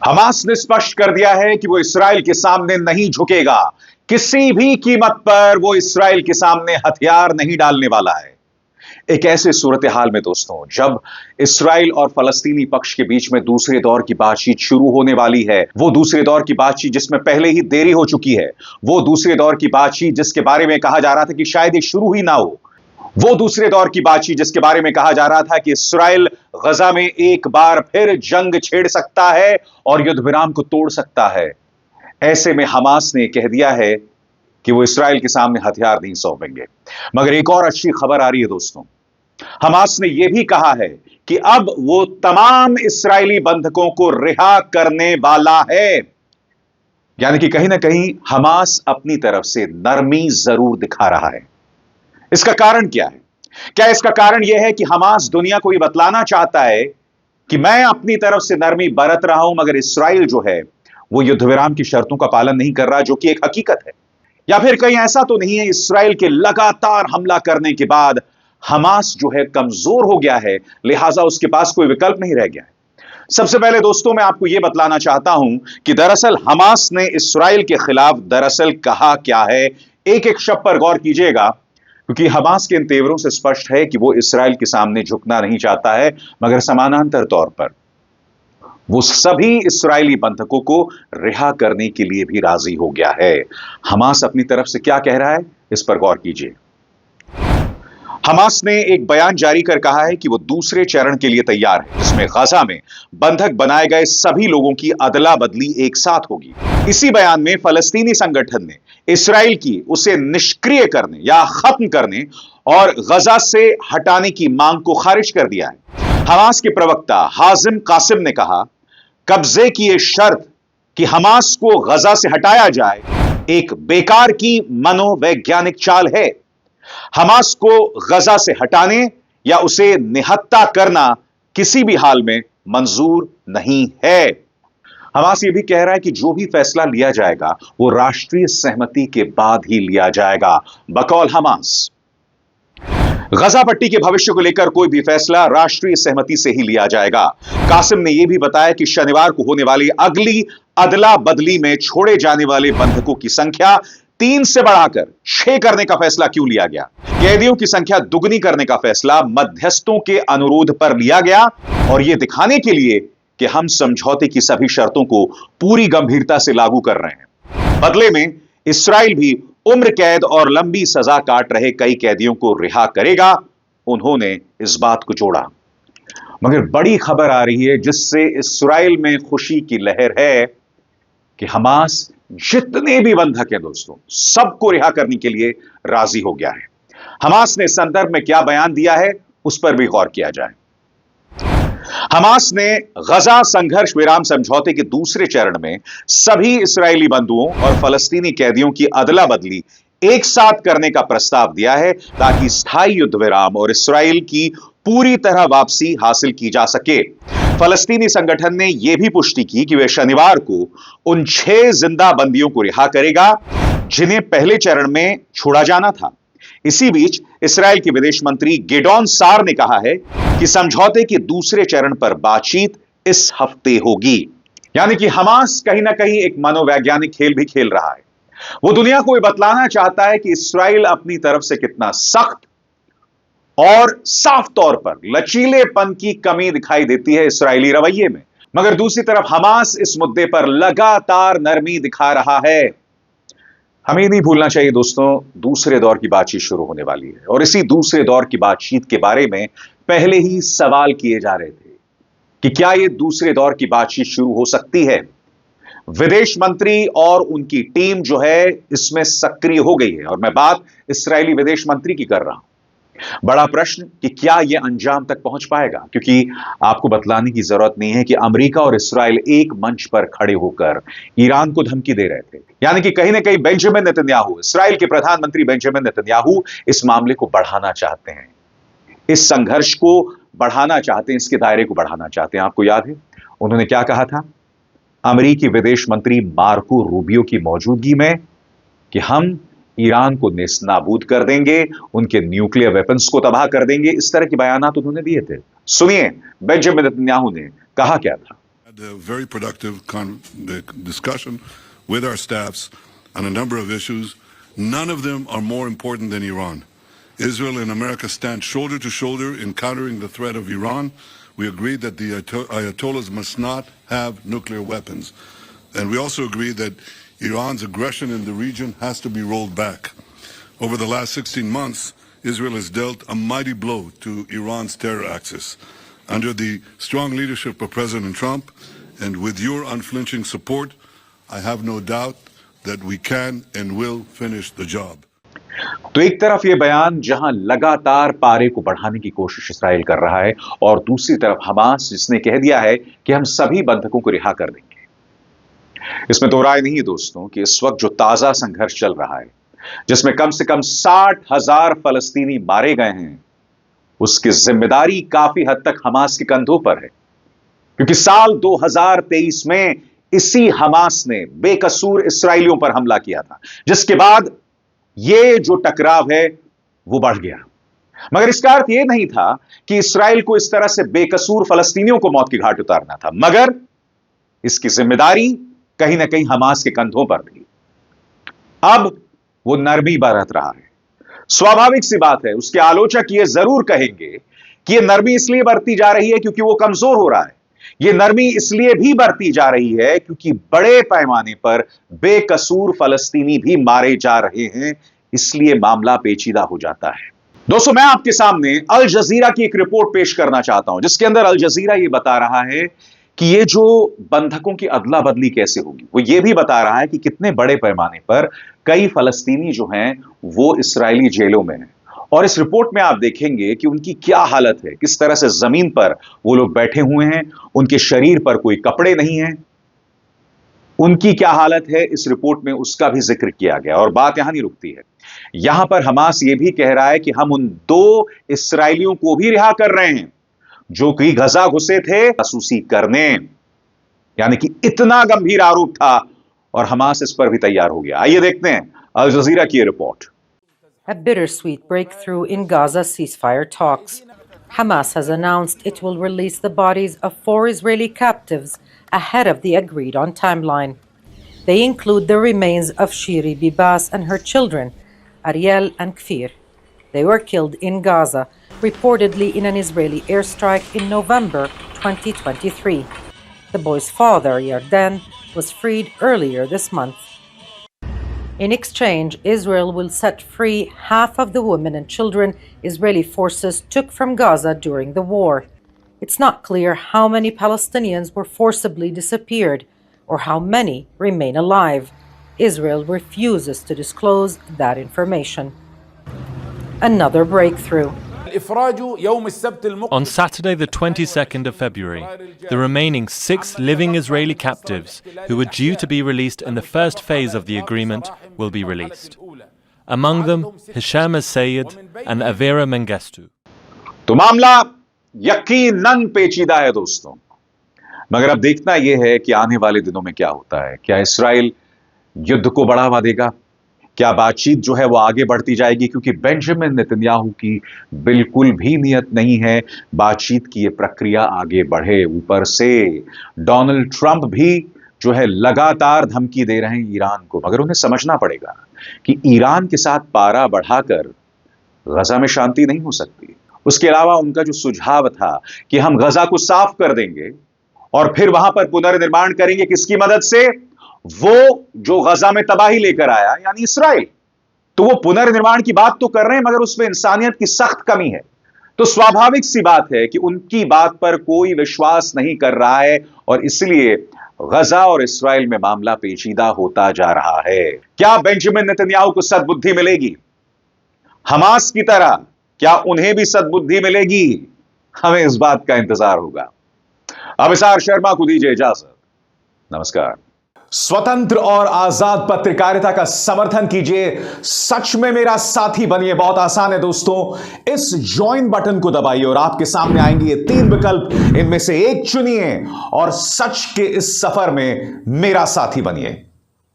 Hamas ने स्पष्ट कर दिया है कि वो इसराइल के सामने नहीं झुकेगा। किसी भी कीमत पर वो इसराइल के सामने हथियार नहीं डालने वाला है। एक ऐसे सूरत हाल में दोस्तों, जब इसराइल और फलस्तीनी पक्ष के बीच में दूसरे दौर की बातचीत शुरू होने वाली है, वो दूसरे दौर की बातचीत जिसमें पहले ही देरी हो चुकी है, वो दूसरे दौर की बातचीत जिसके बारे में कहा जा रहा था कि शायद ये शुरू ही ना हो, वो दूसरे दौर की बातचीत जिसके बारे में कहा जा रहा था कि इसराइल गजा में एक बार फिर जंग छेड़ सकता है और युद्ध विराम को तोड़ सकता है। ऐसे में हमास ने कह दिया है कि वो इसराइल के सामने हथियार नहीं सौंपेंगे। मगर एक और अच्छी खबर आ रही है दोस्तों, हमास ने यह भी कहा है कि अब वो तमाम इस्राएली बंधकों को रिहा करने वाला है। यानी कि कहीं ना कहीं हमास अपनी तरफ से नरमी जरूर दिखा रहा है। इसका कारण क्या है? क्या इसका कारण यह है कि हमास दुनिया को यह बतलाना चाहता है कि मैं अपनी तरफ से नरमी बरत रहा हूं, मगर इसराइल जो है वो युद्ध विराम की शर्तों का पालन नहीं कर रहा, जो कि एक हकीकत है? या फिर कहीं ऐसा तो नहीं है इसराइल के लगातार हमला करने के बाद हमास जो है कमजोर हो गया है, लिहाजा उसके पास कोई विकल्प नहीं रह गया है? सबसे पहले दोस्तों, मैं आपको यह बतलाना चाहता हूं कि दरअसल हमास ने इसराइल के खिलाफ दरअसल कहा क्या है। एक एक शब्द पर गौर कीजिएगा, क्योंकि हमास के इन तेवरों से स्पष्ट है कि वो इसराइल के सामने झुकना नहीं चाहता है, मगर समानांतर तौर पर वो सभी इस्राएली बंधकों को रिहा करने के लिए भी राजी हो गया है। हमास अपनी तरफ से क्या कह रहा है, इस पर गौर कीजिए। हमास ने एक बयान जारी कर कहा है कि वो दूसरे चरण के लिए तैयार है, जिसमें गाजा में बंधक बनाए गए सभी लोगों की अदला बदली एक साथ होगी। इसी बयान में फलस्तीनी संगठन ने इसराइल की उसे निष्क्रिय करने या खत्म करने और गजा से हटाने की मांग को खारिज कर दिया है। हमास के प्रवक्ता हाजिम कासिम ने कहा, कब्जे की यह शर्त कि हमास को गजा से हटाया जाए एक बेकार की मनोवैज्ञानिक चाल है। हमास को गजा से हटाने या उसे निहत्ता करना किसी भी हाल में मंजूर नहीं है। हमास यह भी कह रहा है कि जो भी फैसला लिया जाएगा वो राष्ट्रीय सहमति के बाद ही लिया जाएगा। बकौल हमास, गजा पट्टी के भविष्य को लेकर कोई भी फैसला राष्ट्रीय सहमति से ही लिया जाएगा। कासिम ने यह भी बताया कि शनिवार को होने वाली अगली अदला बदली में छोड़े जाने वाले बंधकों की संख्या 3 से बढ़ाकर 6 करने का फैसला क्यों लिया गया। कैदियों की संख्या दुगनी करने का फैसला मध्यस्थों के अनुरोध पर लिया गया, और यह दिखाने के लिए कि हम समझौते की सभी शर्तों को पूरी गंभीरता से लागू कर रहे हैं। बदले में इसराइल भी उम्र कैद और लंबी सजा काट रहे कई कैदियों को रिहा करेगा। उन्होंने इस बात को जोड़ा। मगर बड़ी खबर आ रही है जिससे इसराइल में खुशी की लहर है कि हमास जितने भी बंधक हैं दोस्तों, सबको रिहा करने के लिए राजी हो गया है। हमास ने इस संदर्भ में क्या बयान दिया है, उस पर भी गौर किया जाए। हमास ने गजा संघर्ष विराम समझौते के दूसरे चरण में सभी इस्राएली बंधुओं और फलस्तीनी कैदियों की अदला बदली एक साथ करने का प्रस्ताव दिया है, ताकि स्थायी युद्ध विराम और इस्राएल की पूरी तरह वापसी हासिल की जा सके। फलस्तीनी संगठन ने यह भी पुष्टि की कि वह शनिवार को उन 6 जिंदा बंदियों को रिहा करेगा जिन्हें पहले चरण में छोड़ा जाना था। इसी बीच इस्राएल के विदेश मंत्री गिडॉन सार ने कहा है कि समझौते के दूसरे चरण पर बातचीत इस हफ्ते होगी। यानी कि हमास कहीं ना कहीं एक मनोवैज्ञानिक खेल भी खेल रहा है। वो दुनिया को यह बतलाना चाहता है कि इसराइल अपनी तरफ से कितना सख्त और साफ तौर पर लचीलेपन की कमी दिखाई देती है इस्राएली रवैये में, मगर दूसरी तरफ हमास इस मुद्दे पर लगातार नरमी दिखा रहा है। हमें नहीं भूलना चाहिए दोस्तों, दूसरे दौर की बातचीत शुरू होने वाली है, और इसी दूसरे दौर की बातचीत के बारे में पहले ही सवाल किए जा रहे थे कि क्या यह दूसरे दौर की बातचीत शुरू हो सकती है। विदेश मंत्री और उनकी टीम जो है इसमें सक्रिय हो गई है, और मैं बात इस्राएली विदेश मंत्री की कर रहा हूं। बड़ा प्रश्न कि क्या यह अंजाम तक पहुंच पाएगा, क्योंकि आपको बतलाने की जरूरत नहीं है कि अमेरिका और इस्राएल एक मंच पर खड़े होकर ईरान को धमकी दे रहे थे। यानी कि कहीं ना कहीं बेंजामिन नेतन्याहू, इस्राएल के प्रधानमंत्री बेंजामिन नेतन्याहू इस मामले को बढ़ाना चाहते हैं, इस संघर्ष को बढ़ाना चाहते हैं, इसके दायरे को बढ़ाना चाहते हैं। आपको याद है उन्होंने क्या कहा था अमेरिकी विदेश मंत्री मार्को रूबियो की मौजूदगी में, कि हम ईरान को नेस्तनाबूद कर देंगे, उनके न्यूक्लियर वेपन्स को तबाह कर देंगे। इस तरह के बयान उन्होंने दिए थे। सुनिए बेंजामिन नेतन्याहू ने कहा क्या था। a very productive discussion with our staffs on a number of issues. None of them are more important than Iran. Israel and America stand shoulder to shoulder in countering the threat of Iran. We agreed that the Ayatollahs must not have nuclear weapons. And we also agreed that Iran's aggression in the region has to be rolled back. Over the last 16 months, Israel has dealt a mighty blow to Iran's terror axis. Under the strong leadership of President Trump and with your unflinching support, I have no doubt that we can and will finish the job. तो एक तरफ ये बयान जहां लगातार पारे को बढ़ाने की कोशिश इस्राइल कर रहा है और दूसरी तरफ हमास जिसने कह दिया है कि हम सभी बंधकों को रिहा कर देंगे। इसमें दो राय नहीं है दोस्तों कि इस वक्त जो ताजा संघर्ष चल रहा है जिसमें कम से कम 60,000 फलस्तीनी मारे गए हैं, उसकी जिम्मेदारी काफी हद तक हमास के कंधों पर है, क्योंकि साल 2023 में इसी हमास ने बेकसूर इस्राएलियों पर हमला किया था, जिसके बाद ये जो टकराव है वो बढ़ गया। मगर इसका अर्थ यह नहीं था कि इस्राएल को इस तरह से बेकसूर फलस्तीनियों को मौत की घाट उतारना था, मगर इसकी जिम्मेदारी कहीं ना कहीं हमास के कंधों पर थी। अब वो नरमी बरत रहा है। स्वाभाविक सी बात है, उसके आलोचक ये जरूर कहेंगे कि ये नरमी इसलिए बरती जा रही है क्योंकि वो कमजोर हो रहा है। ये नरमी इसलिए भी बरती जा रही है क्योंकि बड़े पैमाने पर बेकसूर फलस्तीनी भी मारे जा रहे हैं, इसलिए मामला पेचीदा हो जाता है। दोस्तों, मैं आपके सामने अल जजीरा की एक रिपोर्ट पेश करना चाहता हूं, जिसके अंदर अल जजीरा ये बता रहा है कि ये जो बंधकों की अदला बदली कैसे होगी, वो ये भी बता रहा है कि कितने बड़े पैमाने पर कई फलस्तीनी जो हैं वो इस्राएली जेलों में हैं। और इस रिपोर्ट में आप देखेंगे कि उनकी क्या हालत है, किस तरह से जमीन पर वो लोग बैठे हुए हैं, उनके शरीर पर कोई कपड़े नहीं हैं, उनकी क्या हालत है इस रिपोर्ट में उसका भी जिक्र किया गया। और बात यहां नहीं रुकती है, यहां पर हमास ये भी कह रहा है कि हम उन 2 इस्राएलियों को भी रिहा कर रहे हैं जो कि गजा घुसे थे जासूसी करने। यानी कि इतना गंभीर आरोप था और हमास इस पर भी तैयार हो गया। आइए देखते हैं अल जजीरा की report. A bittersweet breakthrough in Gaza ceasefire talks. Hamas has announced it will release the bodies of 4 Israeli captives ahead of the agreed-on timeline. They include the remains of Shiri Bibas and her children, Ariel and Kfir. They were killed in Gaza, reportedly in an Israeli airstrike in November 2023. The boy's father, Yarden, was freed earlier this month. In exchange, Israel will set free half of the women and children Israeli forces took from Gaza during the war. It's not clear how many Palestinians were forcibly disappeared or how many remain alive. Israel refuses to disclose that information. Another breakthrough. On Saturday, the 22nd of February, the remaining 6 living Israeli captives who were due to be released in the first phase of the agreement will be released. Among them, Hisham al-Sayed and Avera Mengistu. तो मामला यकीनन पेचीदा है दोस्तों, मगर अब देखना यह है कि आने वाले दिनों में क्या होता है। क्या इस्राएल युद्ध को बढ़ावा देगा? क्या बातचीत जो है वो आगे बढ़ती जाएगी? क्योंकि बेंजामिन नेतन्याहू की बिल्कुल भी नियत नहीं है बातचीत की ये प्रक्रिया आगे बढ़े। ऊपर से डोनाल्ड ट्रंप भी जो है लगातार धमकी दे रहे हैं ईरान को, मगर उन्हें समझना पड़ेगा कि ईरान के साथ पारा बढ़ाकर गजा में शांति नहीं हो सकती। उसके अलावा उनका जो सुझाव था कि हम गजा को साफ कर देंगे और फिर वहां पर पुनर्निर्माण करेंगे, किसकी मदद से? वो जो गजा में तबाही लेकर आया यानी इस्राएल। तो वो पुनर्निर्माण की बात तो कर रहे हैं, मगर उसमें इंसानियत की सख्त कमी है। तो स्वाभाविक सी बात है कि उनकी बात पर कोई विश्वास नहीं कर रहा है और इसलिए गजा और इस्राएल में मामला पेचीदा होता जा रहा है। क्या बेंजामिन नेतन्याहू को सद्बुद्धि मिलेगी? हमास की तरह क्या उन्हें भी सद्बुद्धि मिलेगी? हमें इस बात का इंतजार होगा। अभिसार शर्मा को दीजिए इजाजत। नमस्कार। स्वतंत्र और आजाद पत्रकारिता का समर्थन कीजिए, सच में मेरा साथी बनिए। बहुत आसान है दोस्तों, इस ज्वाइन बटन को दबाइए और आपके सामने आएंगे ये 3 विकल्प, इनमें से एक चुनिए और सच के इस सफर में मेरा साथी बनिए।